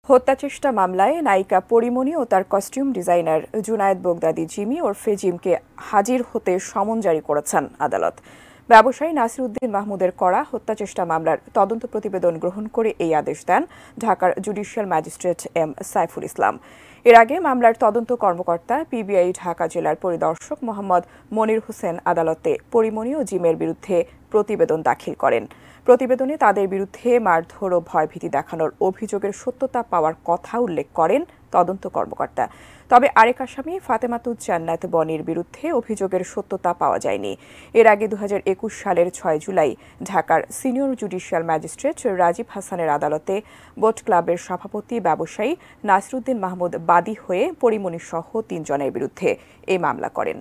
হত্যাচেষ্টা মামলায় নায়িকা পরিমণি ও তার costume designer Junaid Baghdadi Jimmy ওরফে জিমকে হাজির হতে সমন জারি করেছেন আদালত। ব্যবসায়ী নাসিরউদ্দিন মাহমুদের করা হত্যাচেষ্টা মামলার তদন্ত প্রতিবেদন গ্রহণ করে এই আদেশ দেন ঢাকার judicial magistrate M Saiful Islam. এর আগে মামলার তদন্ত কর্মকর্তা পিবিআই ঢাকা জেলার পরিদর্শক মোহাম্মদ মনির হোসেন আদালতে পরিমণি ও জিমের বিরুদ্ধে প্রতিবেদন দাখিল করেন। প্রতিবেদনে তাদের বিরুদ্ধে মারধর ও ভয়ভীতি দেখানোর অভিযোগের সত্যতা পাওয়ার কথা উল্লেখ করেন তদন্ত কর্মকর্তা। তবে আরেক আসামি ফাতেমাতুজ জান্নাত বনির বিরুদ্ধে অভিযোগের সত্যতা পাওয়া যায়নি। এর আগে 2021 সালের 6 জুলাই ঢাকার সিনিয়র জুডিশিয়াল ম্যাজিস্ট্রেট রাজীব হাসানের আদালতে বোট ক্লাবের সভাপতি ব্যবসায়ী নাসিরউদ্দিন মাহমুদ বাদী হয়ে পরিমণি সহ 3 জনের বিরুদ্ধে এই মামলা করেন।